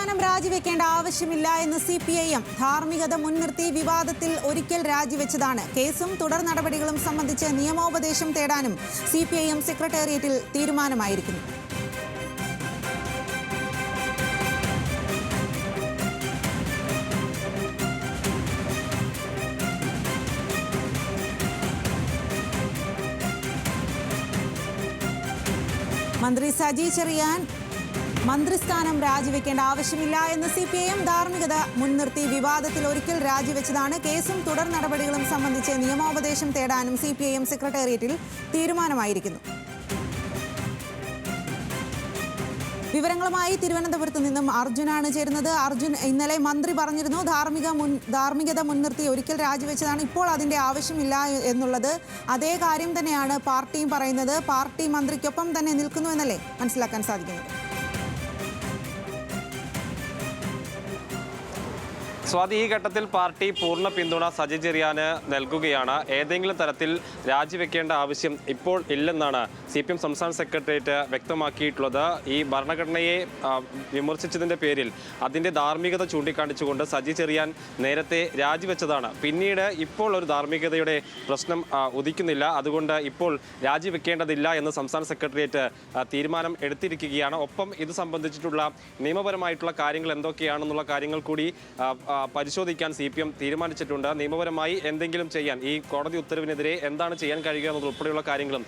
മന്ത്രിസ്ഥാനം രാജിവെക്കേണ്ട ആവശ്യമില്ല എന്ന് CPIM ധാർമ്മികത മുൻനിർത്തി വിവാദത്തിൽ ഒരിക്കൽ രാജിവെച്ചതാണ്. കേസും തുടർ നടപടികളും സംബന്ധിച്ച് നിയമോപദേശം തേടാനും CPIM സെക്രട്ടേറിയറ്റിൽ തീരുമാനമായിരിക്കുന്നു. മന്ത്രി സജി ചെറിയാൻ മന്ത്രിസ്ഥാനം രാജിവെക്കേണ്ട ആവശ്യമില്ല എന്ന് CPIM ധാർമ്മികത മുൻനിർത്തി വിവാദത്തിൽ ഒരിക്കൽ രാജിവെച്ചതാണ്. കേസും തുടർ നടപടികളും സംബന്ധിച്ച് നിയമോപദേശം തേടാനും CPIM സെക്രട്ടേറിയറ്റിൽ തീരുമാനമായിരിക്കുന്നു. വിവരങ്ങളുമായി തിരുവനന്തപുരത്ത് നിന്നും അർജുനാണ് ചേരുന്നത്. അർജുൻ, ഇന്നലെ മന്ത്രി പറഞ്ഞിരുന്നു ധാർമ്മികത മുൻനിർത്തി ഒരിക്കൽ രാജിവെച്ചതാണ്, ഇപ്പോൾ അതിന്റെ ആവശ്യമില്ല എന്നുള്ളത്. അതേ കാര്യം തന്നെയാണ് പാർട്ടിയും പറയുന്നത്. പാർട്ടി മന്ത്രിക്കൊപ്പം തന്നെ നിൽക്കുന്നു എന്നല്ലേ മനസ്സിലാക്കാൻ സാധിക്കുന്നത്? സ്വാതി, ഈ ഘട്ടത്തിൽ പാർട്ടി പൂർണ്ണ പിന്തുണ സജി ചെറിയാന് നൽകുകയാണ്. ഏതെങ്കിലും തരത്തിൽ രാജിവെക്കേണ്ട ആവശ്യം ഇപ്പോൾ ഇല്ലെന്നാണ് CPM സംസ്ഥാന സെക്രട്ടേറിയറ്റ് വ്യക്തമാക്കിയിട്ടുള്ളത്. ഈ ഭരണഘടനയെ വിമർശിച്ചതിൻ്റെ പേരിൽ അതിൻ്റെ ധാർമ്മികത ചൂണ്ടിക്കാണിച്ചുകൊണ്ട് സജി ചെറിയാൻ നേരത്തെ രാജിവെച്ചതാണ്. പിന്നീട് ഇപ്പോൾ ഒരു ധാർമ്മികതയുടെ പ്രശ്നം ഉദിക്കുന്നില്ല, അതുകൊണ്ട് ഇപ്പോൾ രാജിവെക്കേണ്ടതില്ല എന്ന് സംസ്ഥാന സെക്രട്ടേറിയറ്റ് തീരുമാനം എടുത്തിരിക്കുകയാണ്. ഒപ്പം ഇത് സംബന്ധിച്ചിട്ടുള്ള നിയമപരമായിട്ടുള്ള കാര്യങ്ങൾ എന്തൊക്കെയാണെന്നുള്ള കാര്യങ്ങൾ കൂടി പരിശോധിക്കാൻ CPM തീരുമാനിച്ചിട്ടുണ്ട്. നിയമപരമായി എന്തെങ്കിലും ചെയ്യാൻ, ഈ കോടതി ഉത്തരവിനെതിരെ എന്താണ് ചെയ്യാൻ കഴിയുക എന്നതുൾപ്പെടെയുള്ള കാര്യങ്ങളും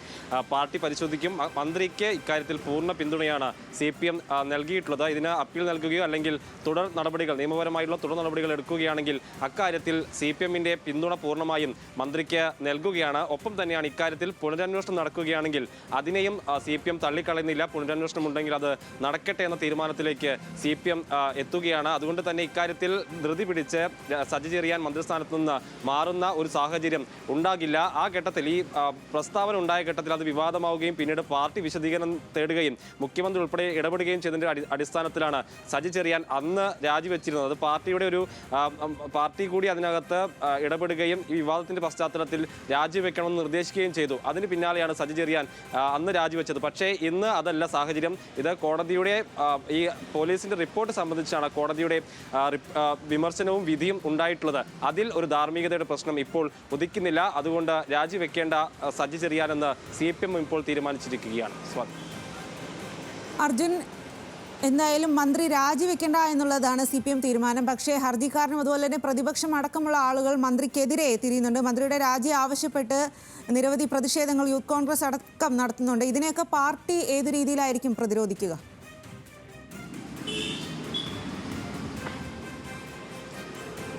പാർട്ടി പരിശോധിക്കും. മന്ത്രിക്ക് ഇക്കാര്യത്തിൽ പൂർണ്ണ പിന്തുണയാണ് CPM നൽകിയിട്ടുള്ളത്. ഇതിന് അപ്പീൽ നൽകുകയോ അല്ലെങ്കിൽ തുടർ നടപടികൾ, നിയമപരമായിട്ടുള്ള തുടർ നടപടികൾ എടുക്കുകയാണെങ്കിൽ അക്കാര്യത്തിൽ CPMന്റെ പിന്തുണ പൂർണ്ണമായും മന്ത്രിക്ക് നൽകുകയാണ്. ഒപ്പം തന്നെയാണ് ഇക്കാര്യത്തിൽ പുനരന്വേഷണം നടക്കുകയാണെങ്കിൽ അതിനെയും CPM തള്ളിക്കളയുന്നില്ല. പുനരന്വേഷണം ഉണ്ടെങ്കിൽ അത് നടക്കട്ടെ എന്ന തീരുമാനത്തിലേക്ക് CPM എത്തുകയാണ്. അതുകൊണ്ട് തന്നെ ഇക്കാര്യത്തിൽ ധൃതി പിടിച്ച് സജി ചെറിയാൻ മന്ത്രിസ്ഥാനത്ത് നിന്ന് മാറുന്ന ഒരു സാഹചര്യം ഉണ്ടാകില്ല. ആ ഘട്ടത്തിൽ, ഈ പ്രസ്താവന ഉണ്ടായ ഘട്ടത്തിൽ അത് വിവാദമാവുകയും പിന്നീട് പാർട്ടി വിശദീകരണം തേടുകയും മുഖ്യമന്ത്രി ഉൾപ്പെടെ ഇടപെടുകയും ചെയ്തതിൻ്റെ അടിസ്ഥാനത്തിലാണ് സജി ചെറിയാൻ അന്ന് രാജിവെച്ചിരുന്നത്. പാർട്ടി കൂടി അതിനകത്ത് ഇടപെടുകയും ഈ വിവാദത്തിന്റെ പശ്ചാത്തലത്തിൽ രാജിവെക്കണമെന്ന് നിർദ്ദേശിക്കുകയും ചെയ്തു. അതിന് പിന്നാലെയാണ് സജി ചെറിയാൻ അന്ന് രാജിവെച്ചത്. പക്ഷേ ഇന്ന് അതല്ല സാഹചര്യം. ഇത് കോടതിയുടെ ഈ പോലീസിന്റെ റിപ്പോർട്ട് സംബന്ധിച്ചാണ് കോടതിയുടെ വിമർശനവും വിധിയും ഉണ്ടായിട്ടുള്ളത്. അതിൽ ഒരു ധാർമ്മികതയുടെ പ്രശ്നം ഇപ്പോൾ ഉദിക്കുന്നില്ല. അതുകൊണ്ട് രാജിവെക്കേണ്ട സജി ചെറിയാനെന്ന് CPM ഇപ്പോൾ തീരുമാനിച്ചിരിക്കുകയാണ്. അർജുൻ, എന്തായാലും മന്ത്രി രാജിവെക്കേണ്ട എന്നുള്ളതാണ് CPM തീരുമാനം. പക്ഷേ ഹർജിക്കാരനും അതുപോലെ തന്നെ പ്രതിപക്ഷം അടക്കമുള്ള ആളുകൾ മന്ത്രിക്കെതിരെ തിരിയുന്നുണ്ട്. മന്ത്രിയുടെ രാജി ആവശ്യപ്പെട്ട് നിരവധി പ്രതിഷേധങ്ങൾ യൂത്ത് കോൺഗ്രസ് അടക്കം നടത്തുന്നുണ്ട്. ഇതിനെയൊക്കെ പാർട്ടി ഏത് രീതിയിലായിരിക്കും പ്രതിരോധിക്കുക?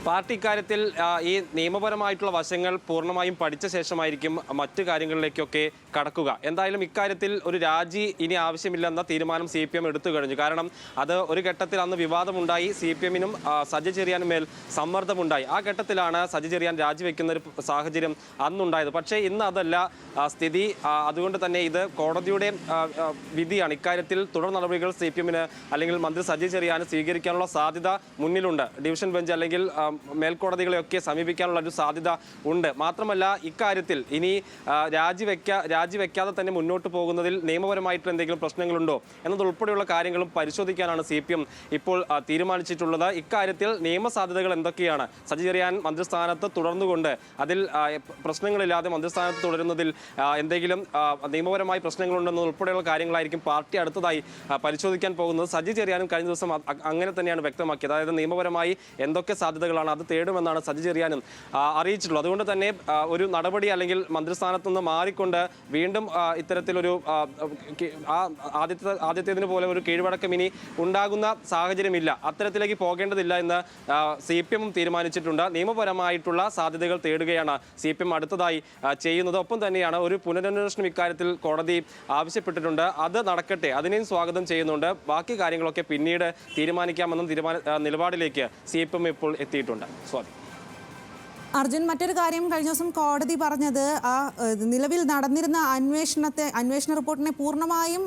പാർട്ടി ഇക്കാര്യത്തിൽ ഈ നിയമപരമായിട്ടുള്ള വശങ്ങൾ പൂർണ്ണമായും പഠിച്ച ശേഷമായിരിക്കും മറ്റു കാര്യങ്ങളിലേക്കൊക്കെ കടക്കുക. എന്തായാലും ഇക്കാര്യത്തിൽ ഒരു രാജി ഇനി ആവശ്യമില്ലെന്ന തീരുമാനം CPM എടുത്തു കഴിഞ്ഞു. കാരണം അത് ഒരു ഘട്ടത്തിൽ അന്ന് വിവാദമുണ്ടായി, CPMനും സജി ചെറിയാനും മേൽ സമ്മർദ്ദമുണ്ടായി. ആ ഘട്ടത്തിലാണ് സജി ചെറിയാൻ രാജിവെക്കുന്ന ഒരു സാഹചര്യം അന്നുണ്ടായത്. പക്ഷേ ഇന്ന് അതല്ല സ്ഥിതി. അതുകൊണ്ട് തന്നെ ഇത് കോടതിയുടെ വിധിയാണ്. ഇക്കാര്യത്തിൽ തുടർ നടപടികൾ CPMന് അല്ലെങ്കിൽ മന്ത്രി സജി ചെറിയാന് സ്വീകരിക്കാനുള്ള സാധ്യത മുന്നിലുണ്ട്. ഡിവിഷൻ ബെഞ്ച് അല്ലെങ്കിൽ മേൽക്കോടതികളെയൊക്കെ സമീപിക്കാനുള്ള ഒരു സാധ്യത ഉണ്ട്. മാത്രമല്ല ഇക്കാര്യത്തിൽ ഇനി രാജിവെക്കാതെ തന്നെ മുന്നോട്ട് പോകുന്നതിൽ നിയമപരമായിട്ടുള്ള എന്തെങ്കിലും പ്രശ്നങ്ങളുണ്ടോ എന്നതുൾപ്പെടെയുള്ള കാര്യങ്ങളും പരിശോധിക്കാനാണ് CPM ഇപ്പോൾ തീരുമാനിച്ചിട്ടുള്ളത്. ഇക്കാര്യത്തിൽ നിയമസാധ്യതകൾ എന്തൊക്കെയാണ്? സജി ചെറിയാൻ മന്ത്രിസ്ഥാനത്ത് തുടർന്നുകൊണ്ട് അതിൽ പ്രശ്നങ്ങളില്ലാതെ മന്ത്രിസ്ഥാനത്ത് തുടരുന്നതിൽ എന്തെങ്കിലും നിയമപരമായി പ്രശ്നങ്ങളുണ്ടെന്ന് ഉൾപ്പെടെയുള്ള കാര്യങ്ങളായിരിക്കും പാർട്ടി അടുത്തതായി പരിശോധിക്കാൻ പോകുന്നത്. സജി ചെറിയാനും കഴിഞ്ഞ ദിവസം അങ്ങനെ തന്നെയാണ് വ്യക്തമാക്കിയത്. അതായത് നിയമപരമായി എന്തൊക്കെ സാധ്യതകളാണ് അത് തേടുമെന്നാണ് സജി ചെറിയാനും അറിയിച്ചിട്ടുള്ളത്. അതുകൊണ്ട് തന്നെ ഒരു നടപടി അല്ലെങ്കിൽ മന്ത്രിസ്ഥാനത്ത് നിന്ന് മാറിക്കൊണ്ട് വീണ്ടും ഇത്തരത്തിലൊരു ആദ്യത്തേതിന് പോലെ ഒരു കീഴ്വഴക്കം ഇനി ഉണ്ടാകുന്ന സാഹചര്യമില്ല. അത്തരത്തിലേക്ക് പോകേണ്ടതില്ല എന്ന് CPM തീരുമാനിച്ചിട്ടുണ്ട്. നിയമപരമായിട്ടുള്ള സാധ്യതകൾ തേടുകയാണ് CPM അടുത്തതായി ചെയ്യുന്നത്. ഒപ്പം തന്നെയാണ് ഒരു പുനരന്വേഷണം ഇക്കാര്യത്തിൽ കോടതി ആവശ്യപ്പെട്ടിട്ടുണ്ട്. അത് നടക്കട്ടെ, അതിനെയും സ്വാഗതം ചെയ്യുന്നുണ്ട്. ബാക്കി കാര്യങ്ങളൊക്കെ പിന്നീട് തീരുമാനിക്കാമെന്ന നിലപാടിലേക്ക് CPM ഇപ്പോൾ എത്തിയിട്ടുണ്ട്. അർജുൻ, മറ്റൊരു കാര്യം, കഴിഞ്ഞ ദിവസം കോടതി പറഞ്ഞത് നിലവിൽ നടന്നിരുന്ന അന്വേഷണ റിപ്പോർട്ടിനെ പൂർണ്ണമായും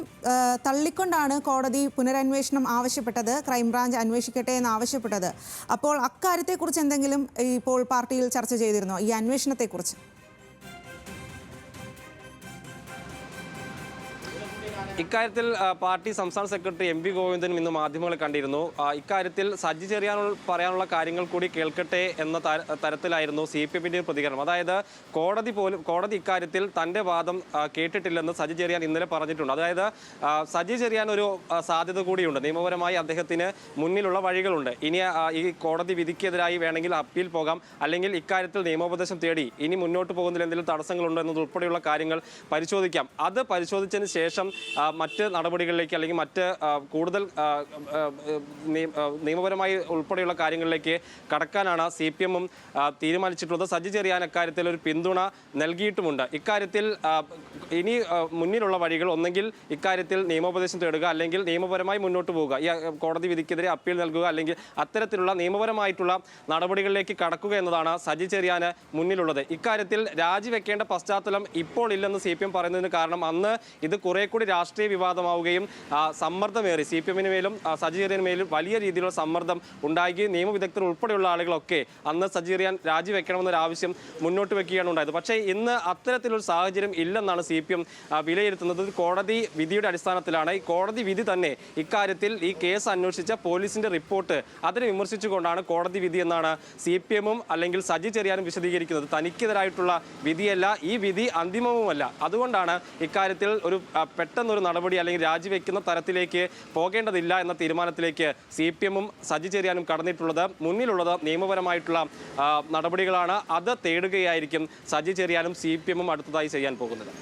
തള്ളിക്കൊണ്ടാണ് കോടതി പുനരന്വേഷണം ആവശ്യപ്പെട്ടത്, ക്രൈംബ്രാഞ്ച് അന്വേഷിക്കട്ടെ എന്ന് ആവശ്യപ്പെട്ടത്. അപ്പോൾ അക്കാര്യത്തെക്കുറിച്ച് എന്തെങ്കിലും ഇപ്പോൾ പാർട്ടിയിൽ ചർച്ച ചെയ്തിരുന്നോ, ഈ അന്വേഷണത്തെക്കുറിച്ച്? ഇക്കാര്യത്തിൽ പാർട്ടി സംസ്ഥാന സെക്രട്ടറി എം വി ഗോവിന്ദനും ഇന്ന് മാധ്യമങ്ങളെ കണ്ടിരുന്നു. ഇക്കാര്യത്തിൽ സജി ചെറിയാൻ പറയാനുള്ള കാര്യങ്ങൾ കൂടി കേൾക്കട്ടെ എന്ന തരത്തിലായിരുന്നു CPM-ന്റെ പ്രതികരണം. അതായത് കോടതി ഇക്കാര്യത്തിൽ തന്റെ വാദം കേട്ടിട്ടില്ലെന്ന് സജി ചെറിയാൻ ഇന്നലെ പറഞ്ഞിട്ടുണ്ട്. അതായത് സജി ചെറിയാൻ ഒരു സാധ്യത കൂടിയുണ്ട്. നിയമപരമായി അദ്ദേഹത്തിന് മുന്നിലുള്ള വഴികളുണ്ട്. ഇനി ഈ കോടതി വിധിക്കെതിരായി വേണമെങ്കിൽ അപ്പീൽ പോകാം, അല്ലെങ്കിൽ ഇക്കാര്യത്തിൽ നിയമോപദേശം തേടി ഇനി മുന്നോട്ട് പോകുന്നതിൽ എന്തെങ്കിലും തടസ്സങ്ങളുണ്ടോ എന്നതുൾപ്പെടെയുള്ള കാര്യങ്ങൾ പരിശോധിക്കാം. അത് പരിശോധിച്ചതിന് ശേഷം മറ്റ് നടപടികളിലേക്ക് അല്ലെങ്കിൽ മറ്റ് കൂടുതൽ നിയമപരമായി ഉൾപ്പെടെയുള്ള കാര്യങ്ങളിലേക്ക് കടക്കാനാണ് CPM-ഉം തീരുമാനിച്ചിട്ടുള്ളത്. സജി ചെറിയാൻ അക്കാര്യത്തിൽ ഒരു പിന്തുണ നൽകിയിട്ടുമുണ്ട്. ഇക്കാര്യത്തിൽ ഇനി മുന്നിലുള്ള വഴികൾ ഒന്നെങ്കിൽ ഇക്കാര്യത്തിൽ നിയമോപദേശം തേടുക, അല്ലെങ്കിൽ നിയമപരമായി മുന്നോട്ട് പോവുക, ഈ കോടതി വിധിക്കെതിരെ അപ്പീൽ നൽകുക, അല്ലെങ്കിൽ അത്തരത്തിലുള്ള നിയമപരമായിട്ടുള്ള നടപടികളിലേക്ക് കടക്കുക എന്നതാണ് സജി ചെറിയാന് മുന്നിലുള്ളത്. ഇക്കാര്യത്തിൽ രാജിവെക്കേണ്ട പശ്ചാത്തലം ഇപ്പോൾ ഇല്ലെന്ന് CPM പറയുന്നതിന് കാരണം അന്ന് ഇത് കുറെ കൂടി രാഷ്ട്രീയ വിവാദമാവുകയും സമ്മർദ്ദമേറി CPM-ന് മേലും സജി ചെറിയാന് മേലും വലിയ രീതിയിലുള്ള സമ്മർദ്ദം ഉണ്ടാവുകയും നിയമവിദഗ്ധർ ഉൾപ്പെടെയുള്ള ആളുകളൊക്കെ അന്ന് സജി ചെറിയാൻ രാജിവെക്കണമെന്നൊരു ആവശ്യം മുന്നോട്ട് വെക്കുകയാണ് ഉണ്ടായത്. പക്ഷേ ഇന്ന് അത്തരത്തിലൊരു സാഹചര്യം ഇല്ലെന്നാണ് CPM വിലയിരുത്തുന്നത്. കോടതി വിധിയുടെ അടിസ്ഥാനത്തിലാണ്. ഈ കോടതി വിധി തന്നെ ഇക്കാര്യത്തിൽ ഈ കേസ് അന്വേഷിച്ച പോലീസിന്റെ റിപ്പോർട്ട് അതിനെ വിമർശിച്ചുകൊണ്ടാണ് കോടതി വിധി എന്നാണ് CPM-ഉം അല്ലെങ്കിൽ സജി ചെറിയാനും വിശദീകരിക്കുന്നത്. തനിക്കെതിരായിട്ടുള്ള വിധിയല്ല, ഈ വിധി അന്തിമവുമല്ല. അതുകൊണ്ടാണ് ഇക്കാര്യത്തിൽ ഒരു പെട്ടെന്നൊരു നടപടി അല്ലെങ്കിൽ രാജിവെക്കുന്ന തരത്തിലേക്ക് പോകേണ്ടതില്ല എന്ന തീരുമാനത്തിലേക്ക് CPM-ഉം സജി ചെറിയാനും കടന്നിട്ടുള്ളത്. മുന്നിലുള്ളത് നിയമപരമായിട്ടുള്ള നടപടികളാണ്. അത് തേടുകയായിരിക്കും സജി ചെറിയാനും CPM-ഉം അടുത്തതായി ചെയ്യാൻ പോകുന്നത്.